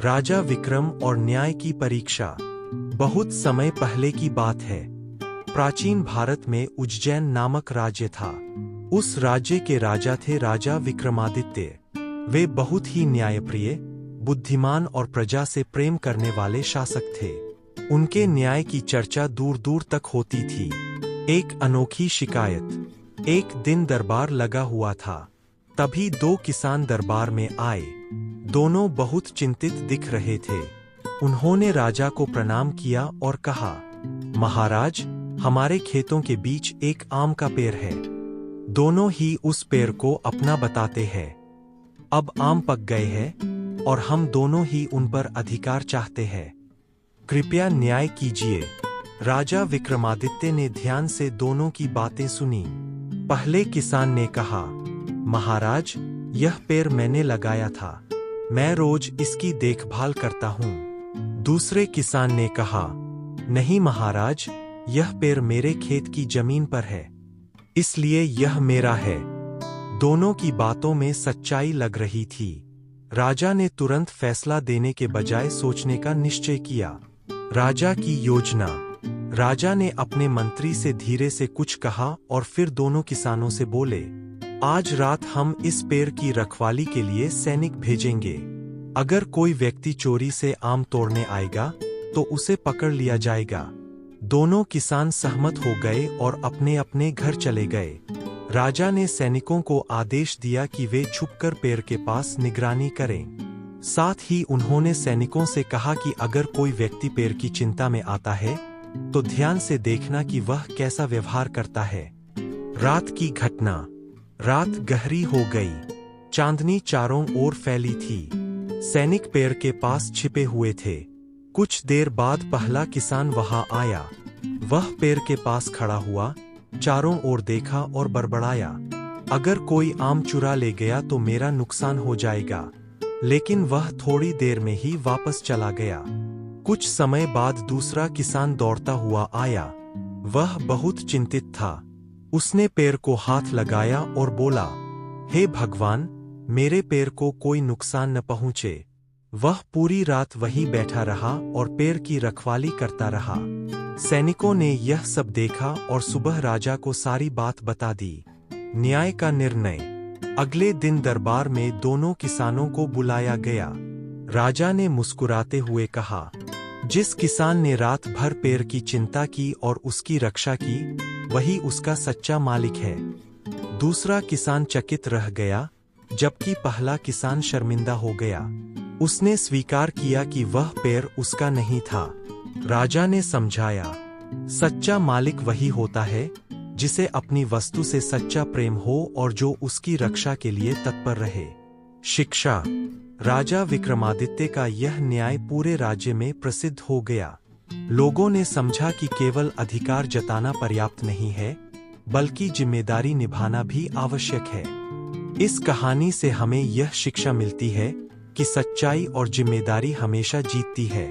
राजा विक्रम और न्याय की परीक्षा। बहुत समय पहले की बात है। प्राचीन भारत में उज्जैन नामक राज्य था। उस राज्य के राजा थे राजा विक्रमादित्य। वे बहुत ही न्यायप्रिय, बुद्धिमान और प्रजा से प्रेम करने वाले शासक थे। उनके न्याय की चर्चा दूर दूर तक होती थी। एक अनोखी शिकायत। एक दिन दरबार लगा हुआ था। तभी दो किसान दरबार में आए। दोनों बहुत चिंतित दिख रहे थे। उन्होंने राजा को प्रणाम किया और कहा, महाराज, हमारे खेतों के बीच एक आम का पेड़ है। दोनों ही उस पेड़ को अपना बताते हैं। अब आम पक गए हैं और हम दोनों ही उन पर अधिकार चाहते हैं। कृपया न्याय कीजिए। राजा विक्रमादित्य ने ध्यान से दोनों की बातें सुनी। पहले किसान ने कहा, महाराज, यह पेड़ मैंने लगाया था। मैं रोज इसकी देखभाल करता हूँ। दूसरे किसान ने कहा, नहीं महाराज, यह पेड़ मेरे खेत की जमीन पर है, इसलिए यह मेरा है। दोनों की बातों में सच्चाई लग रही थी। राजा ने तुरंत फैसला देने के बजाय सोचने का निश्चय किया। राजा की योजना। राजा ने अपने मंत्री से धीरे से कुछ कहा और फिर दोनों किसानों से बोले, आज रात हम इस पेड़ की रखवाली के लिए सैनिक भेजेंगे। अगर कोई व्यक्ति चोरी से आम तोड़ने आएगा तो उसे पकड़ लिया जाएगा। दोनों किसान सहमत हो गए और अपने अपने घर चले गए। राजा ने सैनिकों को आदेश दिया कि वे छुपकर पेड़ के पास निगरानी करें। साथ ही उन्होंने सैनिकों से कहा कि अगर कोई व्यक्ति पेड़ की चिंता में आता है तो ध्यान से देखना कि वह कैसा व्यवहार करता है। रात की घटना। रात गहरी हो गई। चांदनी चारों ओर फैली थी। सैनिक पेड़ के पास छिपे हुए थे। कुछ देर बाद पहला किसान वहां आया। वह पेड़ के पास खड़ा हुआ, चारों ओर देखा और बड़बड़ाया, अगर कोई आम चुरा ले गया तो मेरा नुकसान हो जाएगा। लेकिन वह थोड़ी देर में ही वापस चला गया। कुछ समय बाद दूसरा किसान दौड़ता हुआ आया। वह बहुत चिंतित था। उसने पेड़ को हाथ लगाया और बोला, हे भगवान, मेरे पेड़ को कोई नुकसान न पहुंचे। वह पूरी रात वहीं बैठा रहा और पेड़ की रखवाली करता रहा। सैनिकों ने यह सब देखा और सुबह राजा को सारी बात बता दी। न्याय का निर्णय। अगले दिन दरबार में दोनों किसानों को बुलाया गया। राजा ने मुस्कुराते हुए कहा, जिस किसान ने रात भर पेड़ की चिंता की और उसकी रक्षा की, वही उसका सच्चा मालिक है। दूसरा किसान चकित रह गया, जबकि पहला किसान शर्मिंदा हो गया। उसने स्वीकार किया कि वह पेड़ उसका नहीं था। राजा ने समझाया, सच्चा मालिक वही होता है जिसे अपनी वस्तु से सच्चा प्रेम हो और जो उसकी रक्षा के लिए तत्पर रहे। शिक्षा। राजा विक्रमादित्य का यह न्याय पूरे राज्य में प्रसिद्ध हो गया। लोगों ने समझा कि केवल अधिकार जताना पर्याप्त नहीं है, बल्कि जिम्मेदारी निभाना भी आवश्यक है। इस कहानी से हमें यह शिक्षा मिलती है कि सच्चाई और जिम्मेदारी हमेशा जीतती है।